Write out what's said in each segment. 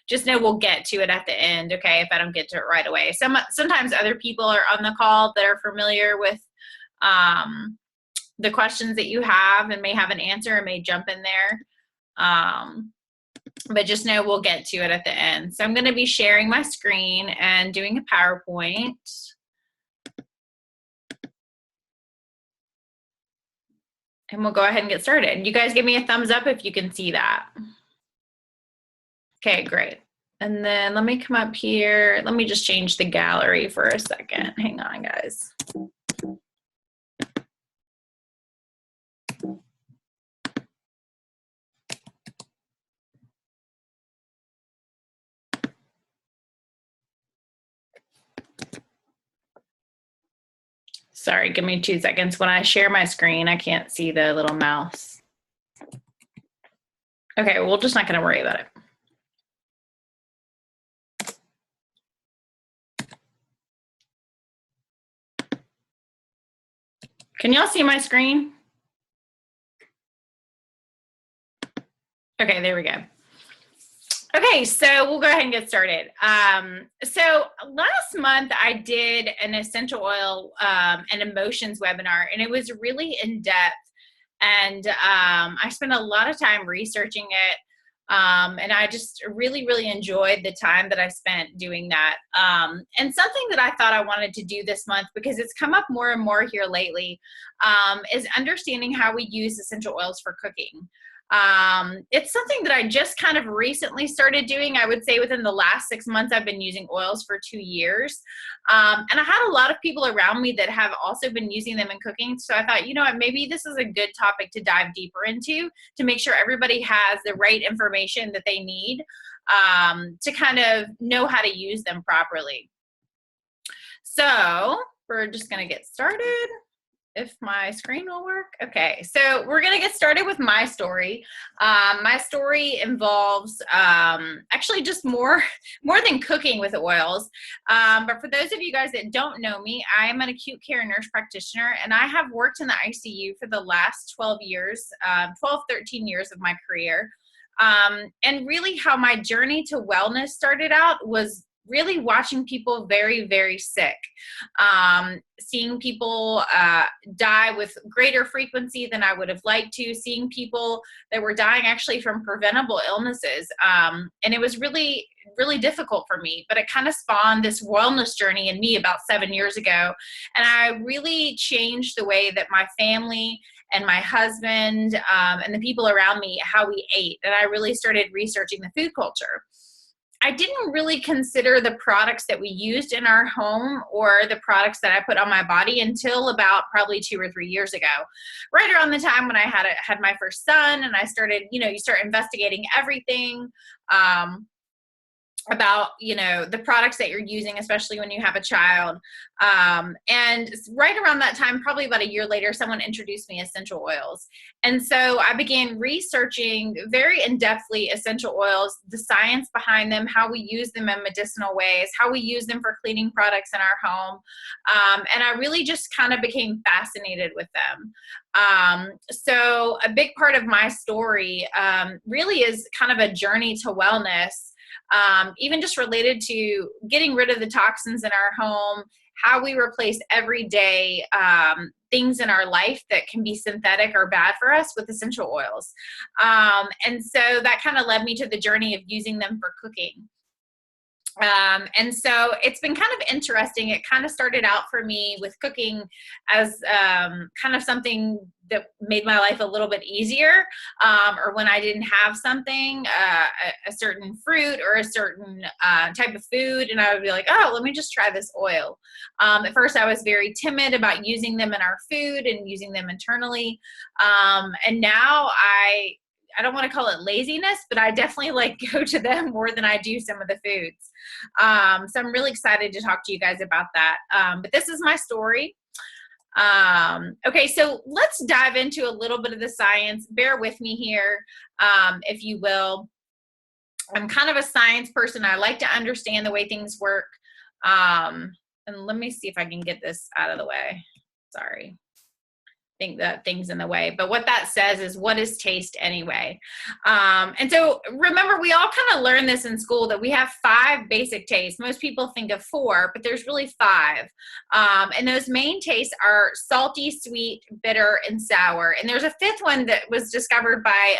just know we'll get to it at the end, okay, if I don't get to it right away. Sometimes other people are on the call that are familiar with the questions that you have and may have an answer and may jump in there. But just know we'll get to it at the end. So I'm going to be sharing my screen and doing a PowerPoint. And we'll go ahead and get started. You guys give me a thumbs up if you can see that. Okay, great. And then let me come up here. Let me just change the gallery for a second. Hang on, guys. Sorry, give me 2 seconds. When I share my screen, I can't see the little mouse. Okay, we're just not going to worry about it. Can y'all see my screen? Okay, there we go. Okay, so we'll go ahead and get started. So last month I did an essential oil and emotions webinar, and it was really in depth. And I spent a lot of time researching it. And I just really, really enjoyed the time that I spent doing that. And something that I thought I wanted to do this month, because it's come up more and more here lately, is understanding how we use essential oils for cooking. It's something that I just kind of recently started doing. I would say within the last 6 months, I've been using oils for 2 years. And I had a lot of people around me that have also been using them in cooking. So I thought, you know what, maybe this is a good topic to dive deeper into to make sure everybody has the right information that they need to kind of know how to use them properly. So we're just going to get started. If my screen will work. Okay, so we're gonna get started with my story. My story involves actually just more than cooking with oils. But for those of you guys that don't know me, I am an acute care nurse practitioner, and I have worked in the ICU for the last 12 years, 13 years of my career. And really how my journey to wellness started out was really watching people very, very sick, seeing people die with greater frequency than I would have liked to, seeing people that were dying actually from preventable illnesses. And it was really, really difficult for me, but it kind of spawned this wellness journey in me about 7 years ago. And I really changed the way that my family and my husband and the people around me, how we ate. And I really started researching the food culture. I didn't really consider the products that we used in our home or the products that I put on my body until about probably 2 or 3 years ago, right around the time when I had my first son, and I started, you start investigating everything about, the products that you're using, especially when you have a child. And right around that time, probably about a year later, someone introduced me essential oils. And so I began researching very in-depthly essential oils, the science behind them, how we use them in medicinal ways, how we use them for cleaning products in our home. And I really just kind of became fascinated with them. So a big part of my story really is kind of a journey to wellness. Even just related to getting rid of the toxins in our home, how we replace everyday things in our life that can be synthetic or bad for us with essential oils. And so that kind of led me to the journey of using them for cooking. And so it's been kind of interesting. It kind of started out for me with cooking as kind of something that made my life a little bit easier, or when I didn't have something, a certain fruit or a certain type of food, and I would be like, oh, let me just try this oil. At first, I was very timid about using them in our food and using them internally. And now I don't want to call it laziness, but I definitely go to them more than I do some of the foods. So I'm really excited to talk to you guys about that. But this is my story. Okay, so let's dive into a little bit of the science. Bear with me here, if you will. I'm kind of a science person. I like to understand the way things work. And let me see if I can get this out of the way. Sorry. think that thing's in the way. But what that says is, what is taste anyway? And so remember, we all kind of learned this in school, that we have 5 basic tastes. Most people think of 4, but there's really 5. And those main tastes are salty, sweet, bitter, and sour. And there's a 5th one that was discovered by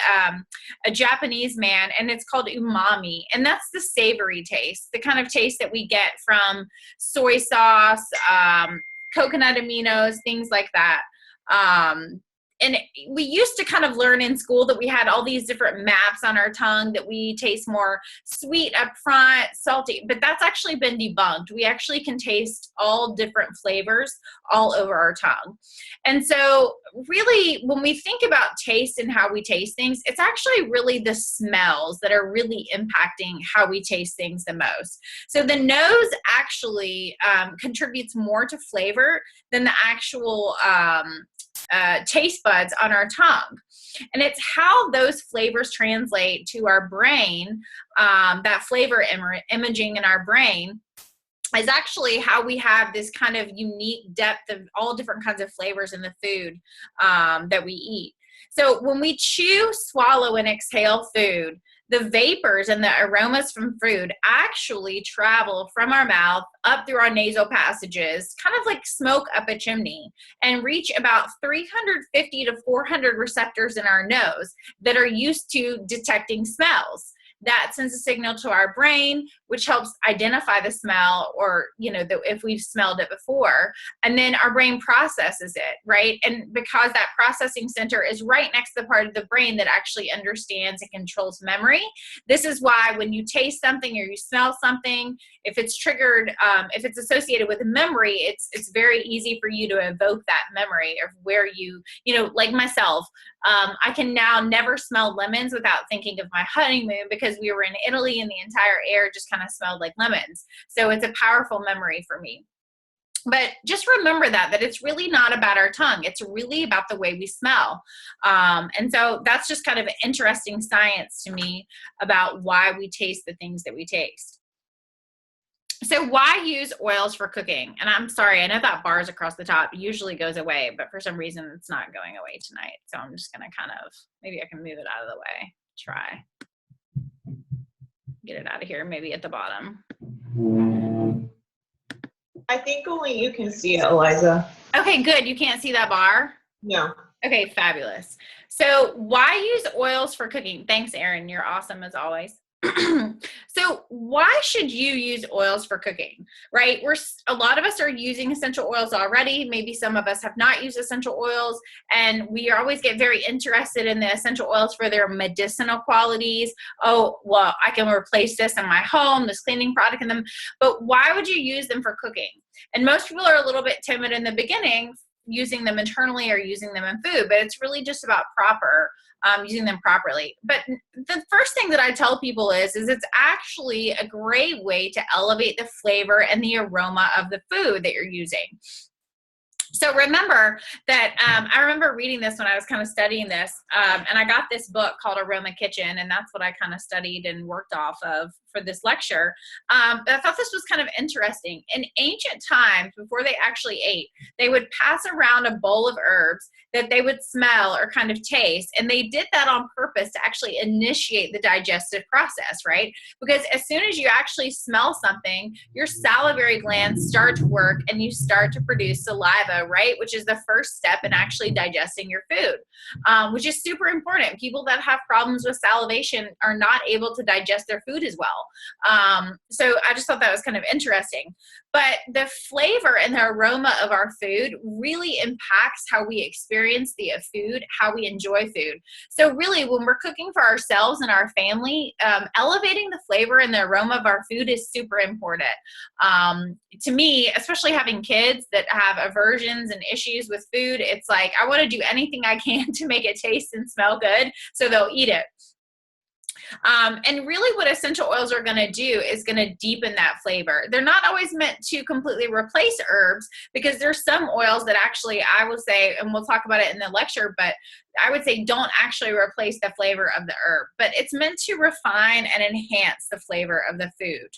a Japanese man, and it's called umami. And that's the savory taste, the kind of taste that we get from soy sauce, coconut aminos, things like that. And we used to kind of learn in school that we had all these different maps on our tongue, that we taste more sweet up front, salty, but that's actually been debunked. We actually can taste all different flavors all over our tongue. And so really, when we think about taste and how we taste things, it's actually really the smells that are really impacting how we taste things the most. So the nose actually contributes more to flavor than the actual taste buds on our tongue. And it's how those flavors translate to our brain, that flavor imaging in our brain is actually how we have this kind of unique depth of all different kinds of flavors in the food that we eat. So when we chew, swallow, and exhale food, the vapors and the aromas from food actually travel from our mouth up through our nasal passages, kind of like smoke up a chimney, and reach about 350 to 400 receptors in our nose that are used to detecting smells. That sends a signal to our brain, which helps identify the smell, or, if we've smelled it before. And then our brain processes it, right? And because that processing center is right next to the part of the brain that actually understands and controls memory, this is why when you taste something or you smell something, if it's triggered, if it's associated with a memory, it's very easy for you to evoke that memory of where like myself, I can now never smell lemons without thinking of my honeymoon, because we were in Italy and the entire air just kind of smelled like lemons. So it's a powerful memory for me. But just remember that it's really not about our tongue. It's really about the way we smell. And so that's just kind of interesting science to me about why we taste the things that we taste. So why use oils for cooking? And I'm sorry, I know that bars across the top usually goes away, but for some reason it's not going away tonight. So I'm just going to kind of, maybe I can move it out of the way. Try. Get it out of here, maybe at the bottom. I think only you can see it, Eliza. Okay, good. You can't see that bar? No. Okay, fabulous. So why use oils for cooking? Thanks, Erin. You're awesome as always. So why should you use oils for cooking, right? A lot of us are using essential oils already. Maybe some of us have not used essential oils, and we always get very interested in the essential oils for their medicinal qualities. Oh, well, I can replace this in my home, this cleaning product in them. But why would you use them for cooking? And most people are a little bit timid in the beginning, using them internally or using them in food, but it's really just about using them properly. But the first thing that I tell people is it's actually a great way to elevate the flavor and the aroma of the food that you're using. So remember that I remember reading this when I was kind of studying this, and I got this book called Aroma Kitchen, and that's what I kind of studied and worked off of for this lecture. But I thought this was kind of interesting. In ancient times, before they actually ate, they would pass around a bowl of herbs that they would smell or kind of taste, and they did that on purpose to actually initiate the digestive process, right? Because as soon as you actually smell something, your salivary glands start to work and you start to produce saliva, right? Which is the first step in actually digesting your food, which is super important. People that have problems with salivation are not able to digest their food as well. So I just thought that was kind of interesting. But the flavor and the aroma of our food really impacts how we experience the food, how we enjoy food. So really, when we're cooking for ourselves and our family, elevating the flavor and the aroma of our food is super important. To me, especially having kids that have aversions and issues with food, it's like I want to do anything I can to make it taste and smell good so they'll eat it. And really what essential oils are going to do is going to deepen that flavor. They're not always meant to completely replace herbs, because there's some oils that actually, I will say, and we'll talk about it in the lecture, but I would say don't actually replace the flavor of the herb, but it's meant to refine and enhance the flavor of the food.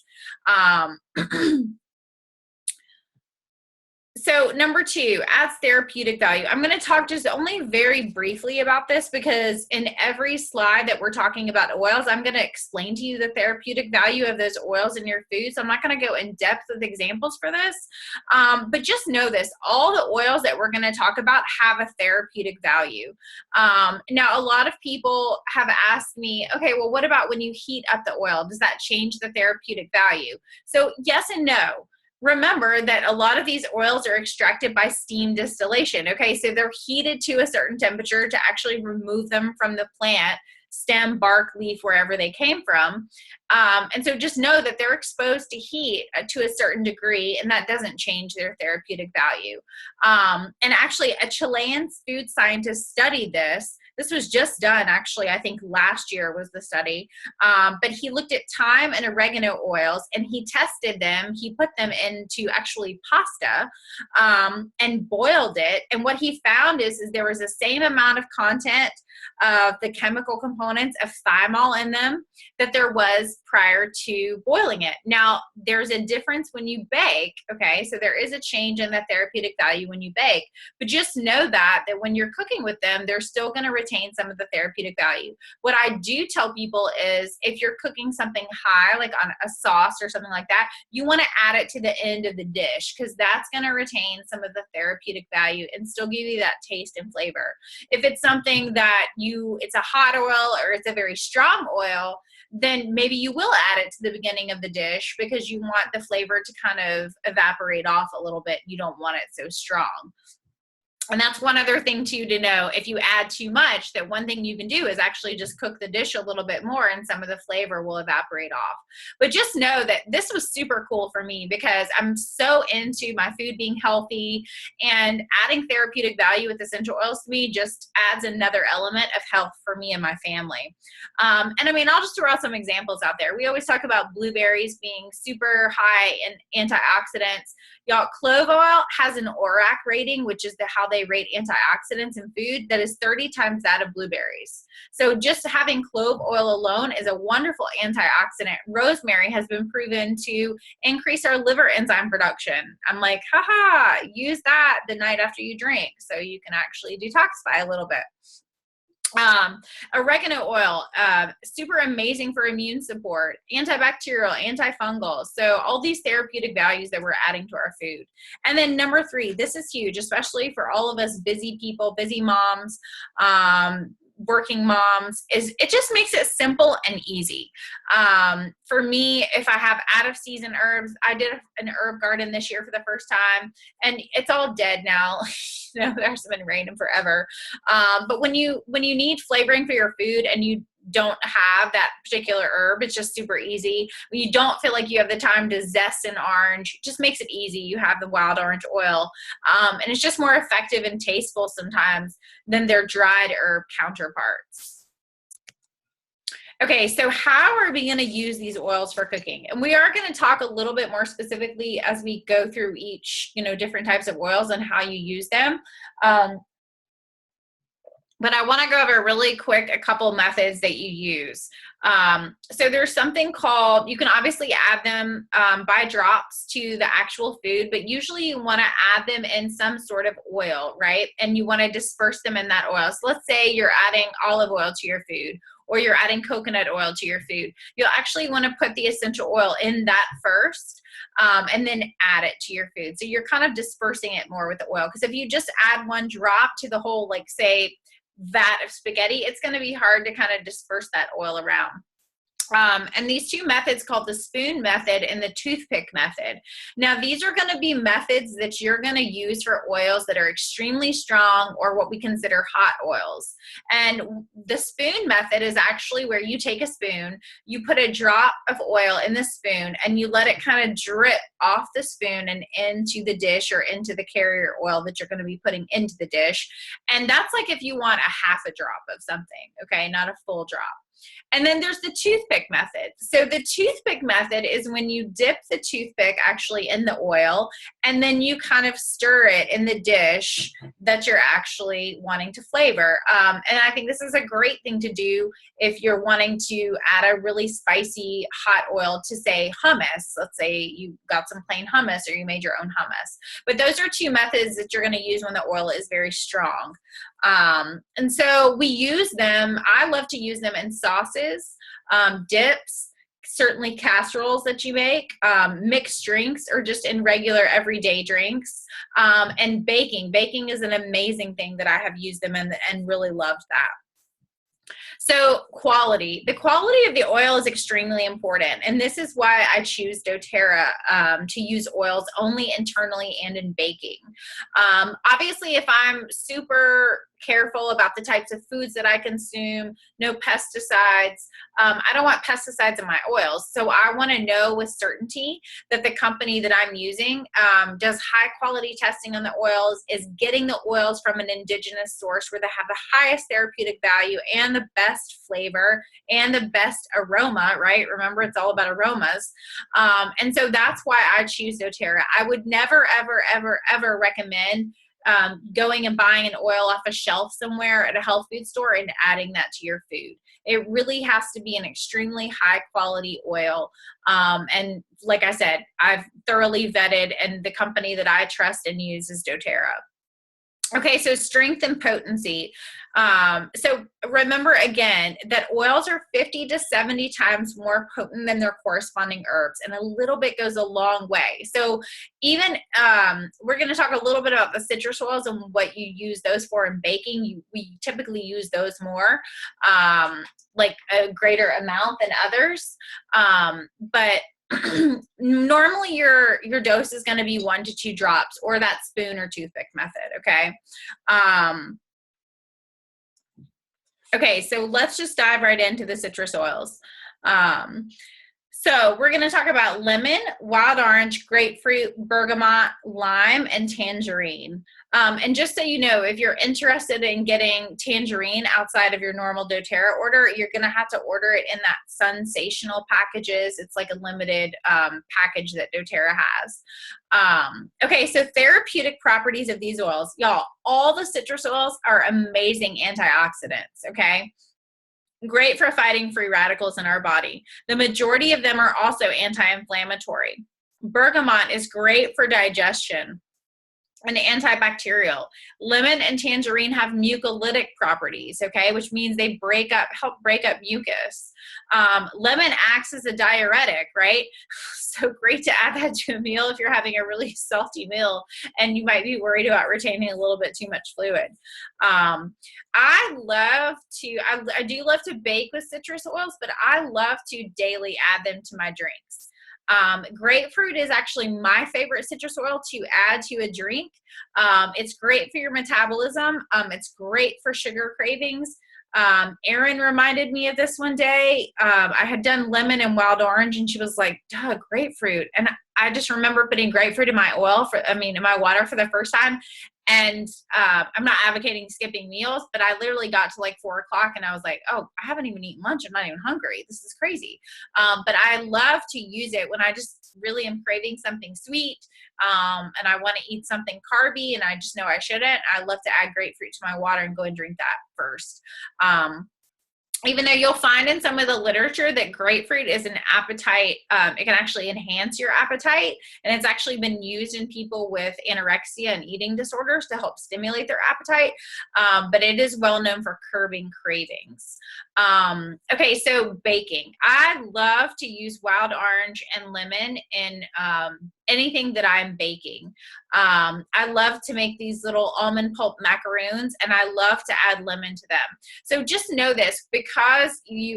So number 2, adds therapeutic value. I'm going to talk just only very briefly about this because in every slide that we're talking about oils, I'm going to explain to you the therapeutic value of those oils in your food. So I'm not going to go in depth with examples for this, but just know this, all the oils that we're going to talk about have a therapeutic value. Now, a lot of people have asked me, okay, well, what about when you heat up the oil? Does that change the therapeutic value? So yes and no. Remember that a lot of these oils are extracted by steam distillation. Okay, so they're heated to a certain temperature to actually remove them from the plant, stem, bark, leaf, wherever they came from. And so just know that they're exposed to heat to a certain degree, and that doesn't change their therapeutic value. And actually, a Chilean food scientist studied this. This was just done, actually, I think last year was the study. But he looked at thyme and oregano oils, and he tested them. He put them into actually pasta and boiled it. And what he found is there was the same amount of content of the chemical components of thymol in them that there was prior to boiling it. Now, there's a difference when you bake, okay? So there is a change in the therapeutic value when you bake, but just know that when you're cooking with them, they're still going to retain some of the therapeutic value. What I do tell people is if you're cooking something high, like on a sauce or something like that, you want to add it to the end of the dish because that's going to retain some of the therapeutic value and still give you that taste and flavor. If it's something that it's a hot oil or it's a very strong oil, then maybe you will add it to the beginning of the dish because you want the flavor to kind of evaporate off a little bit. You don't want it so strong. And that's one other thing too to know. If you add too much, that one thing you can do is actually just cook the dish a little bit more and some of the flavor will evaporate off. But just know that this was super cool for me because I'm so into my food being healthy, and adding therapeutic value with essential oils to me just adds another element of health for me and my family. And I mean, I'll just throw out some examples out there. We always talk about blueberries being super high in antioxidants. Y'all, clove oil has an ORAC rating, which is how they rate antioxidants in food, that is 30 times that of blueberries. So just having clove oil alone is a wonderful antioxidant. Rosemary has been proven to increase our liver enzyme production. I'm like, haha, use that the night after you drink so you can actually detoxify a little bit. Oregano oil, super amazing for immune support, antibacterial, antifungal. So all these therapeutic values that we're adding to our food. And then number 3, this is huge, especially for all of us busy people, busy moms, working moms, is it just makes it simple and easy. For me, if I have out of season herbs, I did an herb garden this year for the first time, and it's all dead now. There hasn't been rain in forever. But when you need flavoring for your food and you don't have that particular herb, it's just super easy. When you don't feel like you have the time to zest an orange, it just makes it easy. You have the wild orange oil, and it's just more effective and tasteful sometimes than their dried herb counterparts. Okay, so how are we going to use these oils for cooking? And we are going to talk a little bit more specifically as we go through each, different types of oils and how you use them. But I want to go over really quick a couple methods that you use. So there's something called, you can obviously add them by drops to the actual food, but usually you want to add them in some sort of oil, right? And you want to disperse them in that oil. So let's say you're adding olive oil to your food, or you're adding coconut oil to your food. You'll actually want to put the essential oil in that first, and then add it to your food. So you're kind of dispersing it more with the oil. Because if you just add one drop to the whole, like say, vat of spaghetti, it's going to be hard to kind of disperse that oil around. And these two methods called the spoon method and the toothpick method. Now, these are going to be methods that you're going to use for oils that are extremely strong or what we consider hot oils. And the spoon method is actually where you take a spoon, you put a drop of oil in the spoon, and you let it kind of drip off the spoon and into the dish or into the carrier oil that you're going to be putting into the dish. And that's like if you want a half a drop of something, okay, not a full drop. And then there's the toothpick method. So the toothpick method is when you dip the toothpick actually in the oil, and then you kind of stir it in the dish that you're actually wanting to flavor. And I think this is a great thing to do if you're wanting to add a really spicy hot oil to, say, hummus. Let's say you got some plain hummus or you made your own hummus. But those are two methods that you're going to use when the oil is very strong. And so we use them. I love to use them in sauces, dips, certainly casseroles that you make, mixed drinks, or just in regular everyday drinks, and baking. Baking is an amazing thing that I have used them in and really loved that. So quality. The quality of the oil is extremely important, and this is why I choose doTERRA to use oils only internally and in baking. Obviously, if I'm super careful about the types of foods that I consume, no pesticides. I don't want pesticides in my oils. So I want to know with certainty that the company that I'm using does high quality testing on the oils, is getting the oils from an indigenous source where they have the highest therapeutic value and the best flavor and the best aroma, right? Remember, it's all about aromas. And so that's why I choose doTERRA. I would never, ever, ever, ever recommend going and buying an oil off a shelf somewhere at a health food store and adding that to your food. It really has to be an extremely high quality oil. And like I said, I've thoroughly vetted, and the company that I trust and use is doTERRA. Okay, so strength and potency. So remember again that oils are 50 to 70 times more potent than their corresponding herbs, and a little bit goes a long way. So even we're going to talk a little bit about the citrus oils and what you use those for in baking. We typically use those more, like a greater amount than others. But normally your dose is going to be 1 to 2 drops, or that spoon or toothpick method. Okay. Okay, so let's just dive right into the citrus oils. So we're going to talk about lemon, wild orange, grapefruit, bergamot, lime, and tangerine. And just so you know, if you're interested in getting tangerine outside of your normal doTERRA order, you're going to have to order it in that sensational packages. It's like a limited package that doTERRA has. Okay, so therapeutic properties of these oils. Y'all, all the citrus oils are amazing antioxidants, okay? Great for fighting free radicals in our body. The majority of them are also anti-inflammatory. Bergamot is great for digestion and antibacterial. Lemon and tangerine have mucolytic properties, okay, which means they help break up mucus. Lemon acts as a diuretic, right? So great to add that to a meal if you're having a really salty meal and you might be worried about retaining a little bit too much fluid. I do love to bake with citrus oils, but I love to daily add them to my drinks. Grapefruit is actually my favorite citrus oil to add to a drink. It's great for your metabolism. It's great for sugar cravings. Erin reminded me of this one day. I had done lemon and wild orange, and she was like, duh, grapefruit. And I just remember putting grapefruit in my in my water for the first time. And I'm not advocating skipping meals, but I literally got to like 4 o'clock and I was like, oh, I haven't even eaten lunch. I'm not even hungry. This is crazy. But I love to use it when I just really am craving something sweet and I want to eat something carby and I just know I shouldn't. I love to add grapefruit to my water and go and drink that first. Even though you'll find in some of the literature that grapefruit is an appetite, it can actually enhance your appetite. And it's actually been used in people with anorexia and eating disorders to help stimulate their appetite. But it is well known for curbing cravings. Okay, so baking. I love to use wild orange and lemon in anything that I'm baking. I love to make these little almond pulp macaroons, and I love to add lemon to them. So just know this, because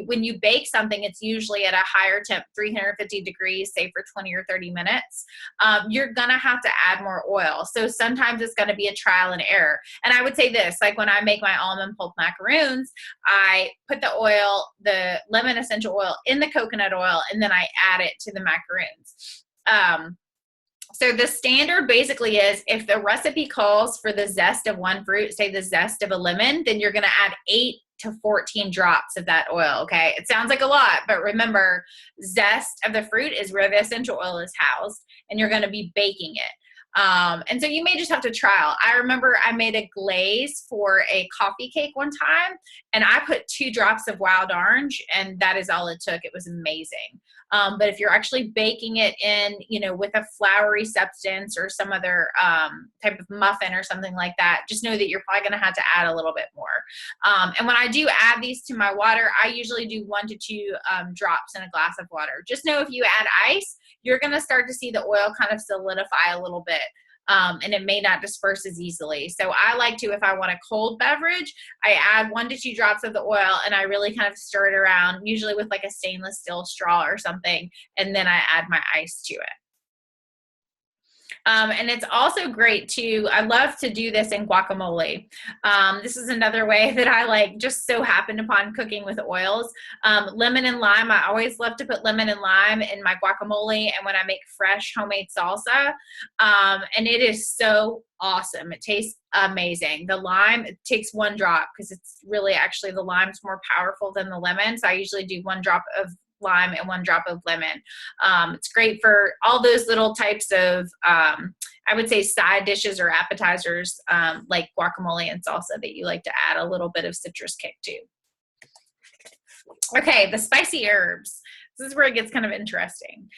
when you bake something, it's usually at a higher temp, 350 degrees, say for 20 or 30 minutes. You're gonna have to add more oil. So sometimes it's gonna be a trial and error. And I would say this, like when I make my almond pulp macaroons, I put the lemon essential oil in the coconut oil, and then I add it to the macaroons. So the standard basically is, if the recipe calls for the zest of one fruit, say the zest of a lemon, then you're going to add 8 to 14 drops of that oil, okay? It sounds like a lot, but remember, zest of the fruit is where the essential oil is housed, and you're going to be baking it. And so you may just have to trial. I remember I made a glaze for a coffee cake one time, and I put 2 drops of wild orange, and that is all it took. It was amazing. But if you're actually baking it in, you know, with a floury substance or some other type of muffin or something like that, just know that you're probably going to have to add a little bit more. And when I do add these to my water, I usually do 1 to 2 drops in a glass of water. Just know if you add ice, you're going to start to see the oil kind of solidify a little bit. And it may not disperse as easily. So I like to, if I want a cold beverage, I add 1 to 2 drops of the oil, and I really kind of stir it around, usually with like a stainless steel straw or something, and then I add my ice to it. And it's also great to, I love to do this in guacamole. This is another way that I like just so happened upon cooking with oils. Lemon and lime, I always love to put lemon and lime in my guacamole and when I make fresh homemade salsa. And it is so awesome. It tastes amazing. The lime, it takes 1 drop because it's really actually the lime's more powerful than the lemon. So I usually do 1 drop of lime and 1 drop of lemon. It's great for all those little types of, I would say, side dishes or appetizers like guacamole and salsa that you like to add a little bit of citrus kick to. Okay, the spicy herbs. This is where it gets kind of interesting.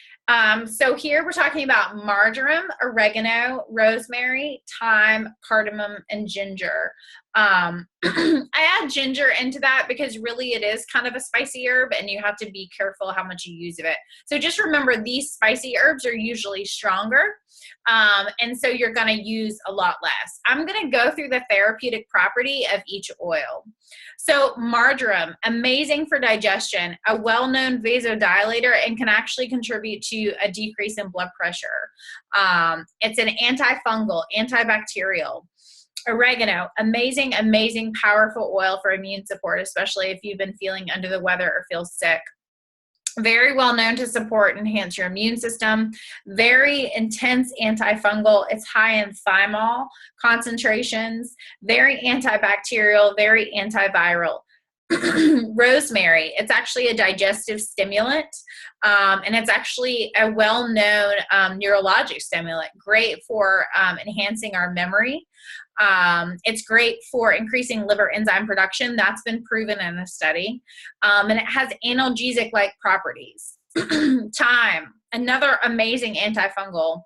So here we're talking about marjoram, oregano, rosemary, thyme, cardamom, and ginger. I add ginger into that because really it is kind of a spicy herb and you have to be careful how much you use of it. So just remember these spicy herbs are usually stronger. And so you're going to use a lot less. I'm going to go through the therapeutic property of each oil. So marjoram, amazing for digestion, a well-known vasodilator, and can actually contribute to a decrease in blood pressure. It's an antifungal, antibacterial. Oregano, amazing, amazing, powerful oil for immune support, especially if you've been feeling under the weather or feel sick. Very well known to support and enhance your immune system. Very intense antifungal. It's high in thymol concentrations. Very antibacterial, very antiviral. Rosemary, it's actually a digestive stimulant, and it's actually a well-known neurologic stimulant, great for enhancing our memory. It's great for increasing liver enzyme production. That's been proven in a study. And it has analgesic-like properties. Thyme, another amazing antifungal.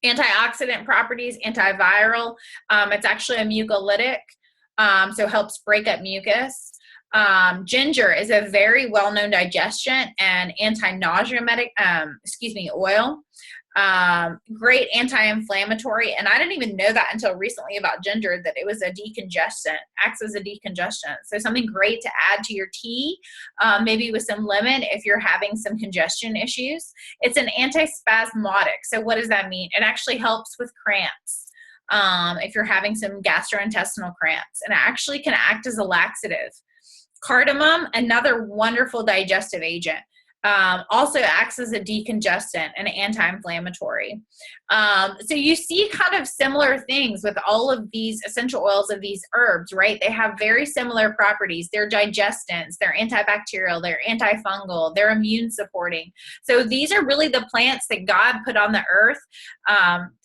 Antioxidant properties, antiviral. It's actually a mucolytic. So helps break up mucus. Ginger is a very well-known digestion and anti-nausea oil. Great anti-inflammatory, and I didn't even know that until recently about ginger, that it was a decongestant, acts as a decongestant. So something great to add to your tea, maybe with some lemon if you're having some congestion issues. It's an antispasmodic. So what does that mean? It actually helps with cramps. If you're having some gastrointestinal cramps, and it actually can act as a laxative. Cardamom, another wonderful digestive agent. Also acts as a decongestant and anti-inflammatory. So you see kind of similar things with all of these essential oils of these herbs, right? They have very similar properties. They're digestants, they're antibacterial, they're antifungal, they're immune supporting. So these are really the plants that God put on the earth,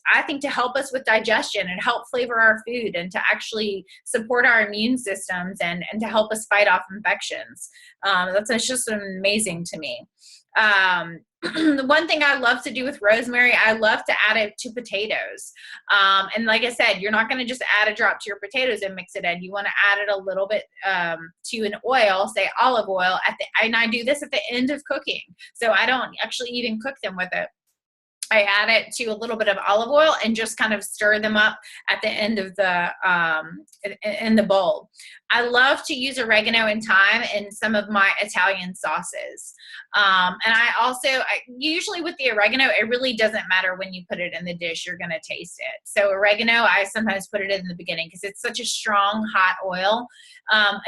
I think, to help us with digestion and help flavor our food and to actually support our immune systems and to help us fight off infections. That's just amazing to me. The one thing I love to do with rosemary, I love to add it to potatoes. And like I said, you're not going to just add a drop to your potatoes and mix it in. You want to add it a little bit to an oil, say olive oil, and I do this at the end of cooking. So I don't actually even cook them with it. I add it to a little bit of olive oil and just kind of stir them up at the end of the in the bowl. I love to use oregano and thyme in some of my Italian sauces. And I usually with the oregano, it really doesn't matter when you put it in the dish, you're going to taste it. So oregano, I sometimes put it in the beginning because it's such a strong, hot oil.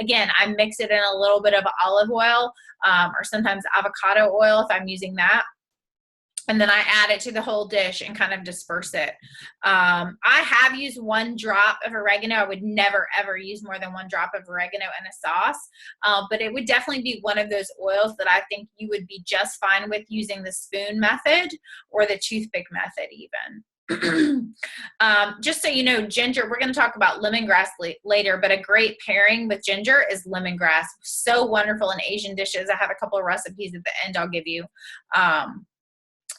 Again, I mix it in a little bit of olive oil or sometimes avocado oil if I'm using that. And then I add it to the whole dish and kind of disperse it. I have used 1 drop of oregano. I would never, ever use more than 1 drop of oregano in a sauce. But it would definitely be one of those oils that I think you would be just fine with using the spoon method or the toothpick method even. Just so you know, ginger, we're going to talk about lemongrass later, but a great pairing with ginger is lemongrass. So wonderful in Asian dishes. I have a couple of recipes at the end I'll give you.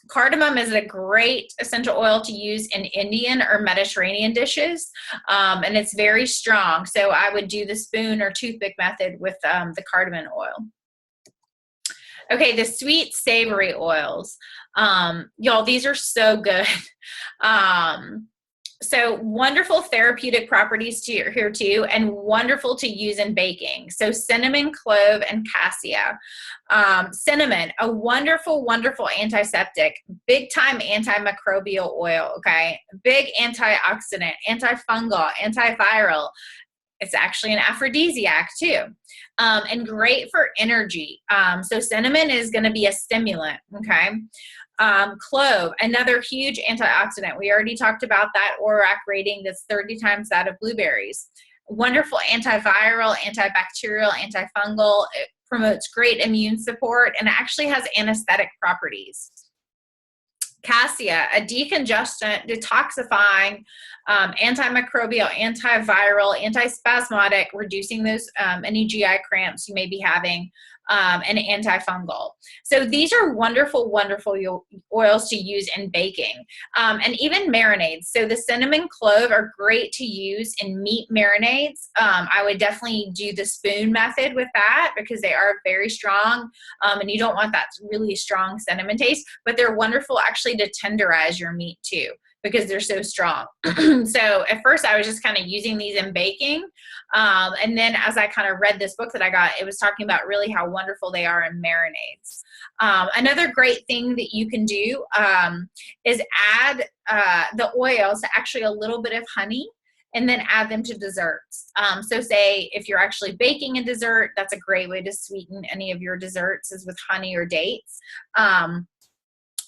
Cardamom is a great essential oil to use in Indian or Mediterranean dishes, and it's very strong. So I would do the spoon or toothpick method with the cardamom oil. Okay, the sweet savory oils. Y'all, these are so good. So wonderful therapeutic properties here too, and wonderful to use in baking. So cinnamon, clove, and cassia. Cinnamon, a wonderful, wonderful antiseptic, big time antimicrobial oil, okay? Big antioxidant, antifungal, antiviral. It's actually an aphrodisiac too, and great for energy. So cinnamon is going to be a stimulant, okay? Clove, another huge antioxidant. We already talked about that ORAC rating that's 30 times that of blueberries. Wonderful antiviral, antibacterial, antifungal. It promotes great immune support and actually has anesthetic properties. Cassia, a decongestant, detoxifying, antimicrobial, antiviral, antispasmodic, reducing those any GI cramps you may be having, and antifungal. So these are wonderful, wonderful oils to use in baking, and even marinades. So the cinnamon, clove are great to use in meat marinades. I would definitely do the spoon method with that because they are very strong, and you don't want that really strong cinnamon taste, but they're wonderful actually to tenderize your meat too, because they're so strong. So at first I was just kind of using these in baking. And then as I kind of read this book that I got, it was talking about really how wonderful they are in marinades. Another great thing that you can do is add the oils to actually a little bit of honey and then add them to desserts. So say if you're actually baking a dessert, that's a great way to sweeten any of your desserts is with honey or dates.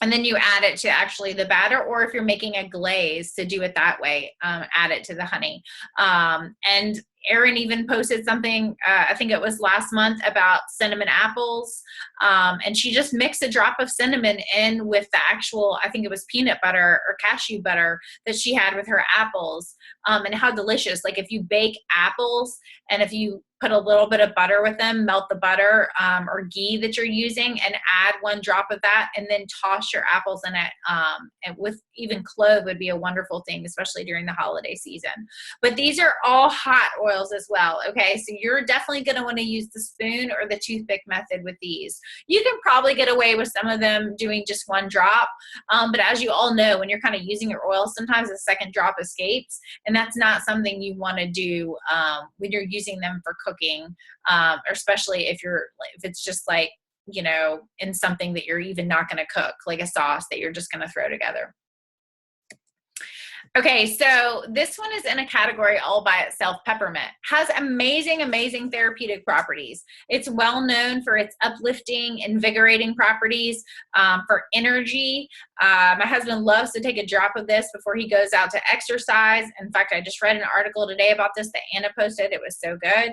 And then you add it to actually the batter, or if you're making a glaze, to do it that way, add it to the honey. And Erin even posted something, I think it was last month, about cinnamon apples. And she just mixed a drop of cinnamon in with the actual, I think it was peanut butter or cashew butter that she had with her apples. And how delicious. Like if you bake apples and if you put a little bit of butter with them, melt the butter or ghee that you're using and add 1 drop of that and then toss your apples in it. And with even clove would be a wonderful thing, especially during the holiday season. But these are all hot oils as well, okay? So you're definitely gonna wanna use the spoon or the toothpick method with these. You can probably get away with some of them doing just 1 drop, but as you all know, when you're kind of using your oil, sometimes a second drop escapes, and that's not something you wanna do when you're using them for cooking, or especially if it's just like, you know, in something that you're even not going to cook, like a sauce that you're just going to throw together. Okay, so this one is in a category all by itself. Peppermint has amazing, amazing therapeutic properties. It's well known for its uplifting, invigorating properties, for energy. My husband loves to take a drop of this before he goes out to exercise. In fact, I just read an article today about this that Anna posted. It was so good.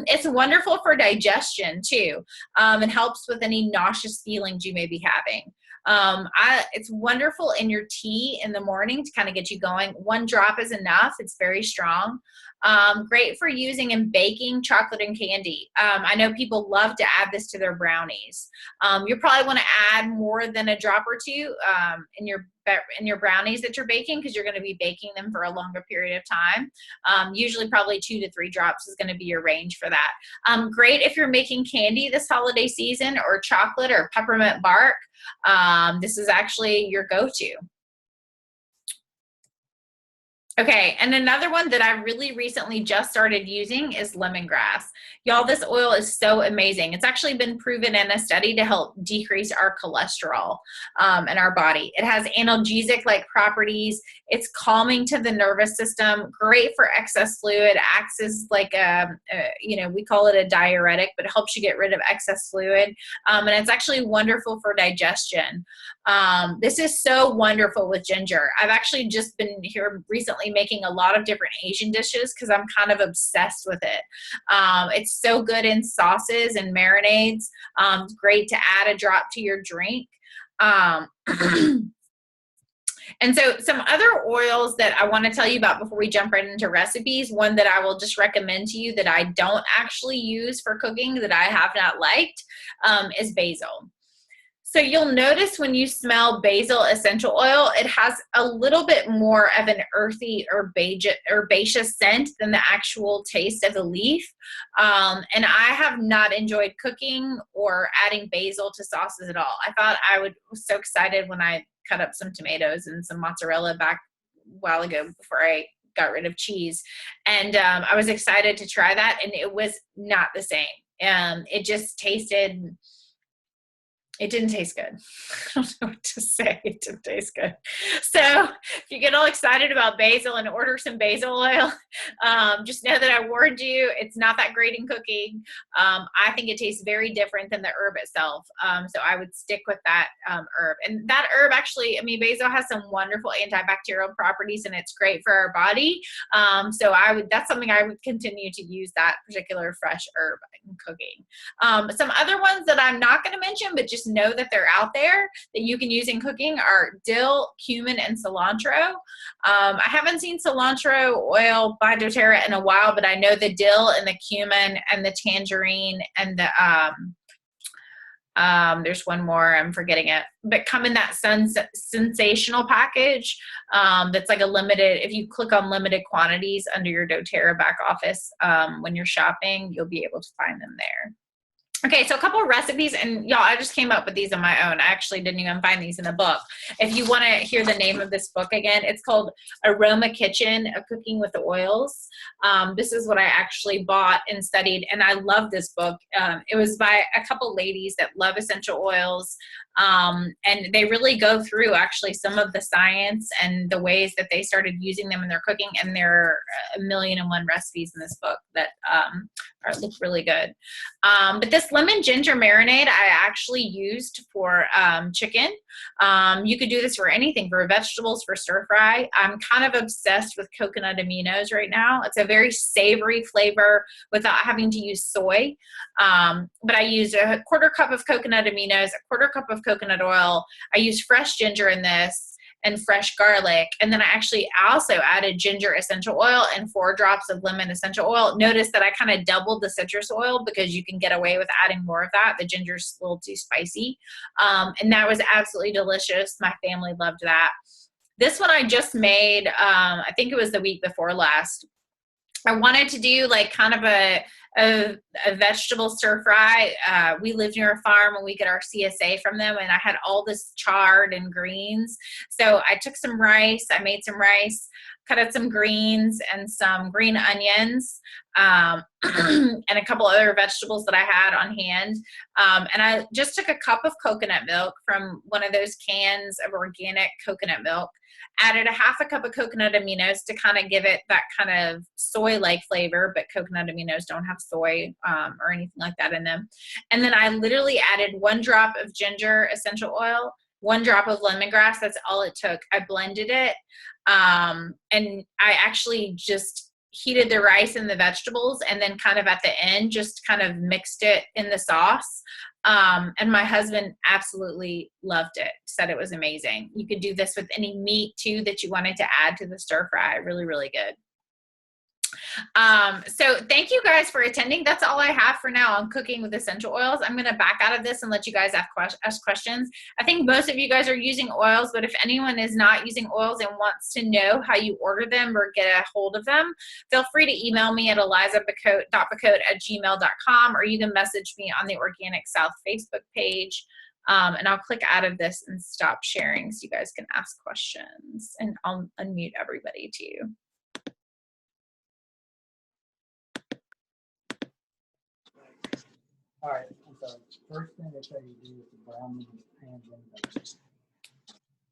It's wonderful for digestion too, and helps with any nauseous feelings you may be having. It's wonderful in your tea in the morning to kind of get you going. 1 drop is enough. It's very strong. Great for using in baking chocolate and candy. I know people love to add this to their brownies. You probably want to add more than a drop or 2 in your brownies that you're baking, because you're going to be baking them for a longer period of time. Usually probably 2 to 3 drops is going to be your range for that. Great if you're making candy this holiday season, or chocolate or peppermint bark. This is actually your go-to. Okay, and another one that I really recently just started using is lemongrass. Y'all, this oil is so amazing. It's actually been proven in a study to help decrease our cholesterol in our body. It has analgesic-like properties. It's calming to the nervous system, great for excess fluid, acts as like we call it a diuretic, but it helps you get rid of excess fluid. And it's actually wonderful for digestion. This is so wonderful with ginger. I've actually just been here recently making a lot of different Asian dishes because I'm kind of obsessed with it. It's so good in sauces and marinades. It's great to add a drop to your drink. And so some other oils that I want to tell you about before we jump right into recipes, one that I will just recommend to you that I don't actually use for cooking that I have not liked is basil. So you'll notice when you smell basil essential oil, it has a little bit more of an earthy or herbaceous scent than the actual taste of the leaf. And I have not enjoyed cooking or adding basil to sauces at all. I thought was so excited when I cut up some tomatoes and some mozzarella back a while ago before I got rid of cheese. And I was excited to try that, and it was not the same. It just tasted... It didn't taste good. I don't know what to say. It didn't taste good. So if you get all excited about basil and order some basil oil, just know that I warned you. It's not that great in cooking. I think it tastes very different than the herb itself. So I would stick with that herb. And that herb actually, I mean, basil has some wonderful antibacterial properties, and it's great for our body. So that's something I would continue to use, that particular fresh herb in cooking. Some other ones that I'm not going to mention, but just know that they're out there that you can use in cooking are dill, cumin, and cilantro. I haven't seen cilantro oil by doTERRA in a while, but I know the dill and the cumin and the tangerine and the there's one more, I'm forgetting it, but come in that sensational package that's like a limited, if you click on limited quantities under your doTERRA back office when you're shopping, you'll be able to find them there. Okay, so a couple of recipes, and y'all, I just came up with these on my own. I actually didn't even find these in a book. If you want to hear the name of this book again, it's called Aroma Kitchen, A Cooking with the Oils. This is what I actually bought and studied, and I love this book. It was by a couple ladies that love essential oils, and they really go through actually some of the science and the ways that they started using them in their cooking, and there are 1,000,001 recipes in this book that look really good. But this lemon ginger marinade I actually used for chicken. You could do this for anything, for vegetables, for stir fry. I'm kind of obsessed with coconut aminos right now. It's a very savory flavor without having to use soy. But I used a 1/4 cup of coconut aminos, a 1/4 cup of coconut oil. I used fresh ginger in this and fresh garlic. And then I actually also added ginger essential oil and 4 drops of lemon essential oil. Notice that I kind of doubled the citrus oil because you can get away with adding more of that. The ginger's a little too spicy. And that was absolutely delicious. My family loved that. This one I just made, I think it was the week before last. I wanted to do like kind of a vegetable stir fry. We live near a farm and we get our CSA from them, and I had all this chard and greens. So I took some rice, I made some rice, cut out some greens and some green onions, and a couple other vegetables that I had on hand. And I just took a cup of coconut milk from one of those cans of organic coconut milk, added a 1/2 cup of coconut aminos to kind of give it that kind of soy-like flavor, but coconut aminos don't have soy or anything like that in them. And then I literally added 1 drop of ginger essential oil, 1 drop of lemongrass. That's all it took. I blended it. And I actually just heated the rice and the vegetables, and then kind of at the end, just kind of mixed it in the sauce. And my husband absolutely loved it, said it was amazing. You could do this with any meat too that you wanted to add to the stir fry. Really, really good. So thank you guys for attending. That's all I have for now on cooking with essential oils. I'm going to back out of this and let you guys ask questions. I think most of you guys are using oils, but if anyone is not using oils and wants to know how you order them or get a hold of them, feel free to email me at eliza.bacote@gmail.com, or you can message me on the Organic South Facebook page. And I'll click out of this and stop sharing so you guys can ask questions, and I'll unmute everybody too. All right, I'm sorry. First thing they tell you to do is to brown the hands in.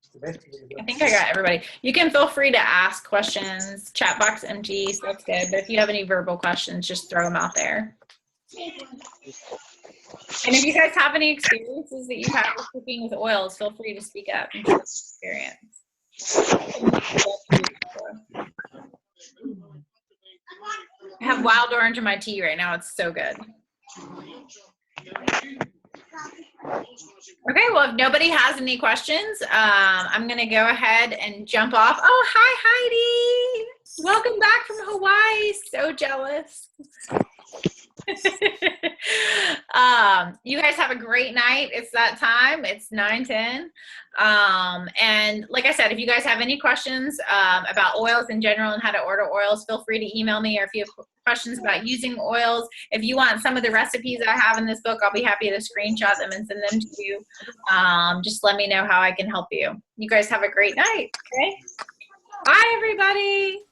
So basically, I think I got everybody. You can feel free to ask questions. Chat box empty, so that's good. But if you have any verbal questions, just throw them out there. And if you guys have any experiences that you've had with cooking with oils, feel free to speak up and share your experience. I have wild orange in my tea right now. It's so good. Okay, well, if nobody has any questions, I'm going to go ahead and jump off. Oh, hi, Heidi. Welcome back from Hawaii. So jealous. You guys have a great night. It's that time. It's 9:10. And like I said, if you guys have any questions about oils in general and how to order oils, feel free to email me, or if you have questions about using oils, if you want some of the recipes I have in this book, I'll be happy to screenshot them and send them to you. Just let me know how I can help you. You guys have a great night. Okay. Bye, everybody.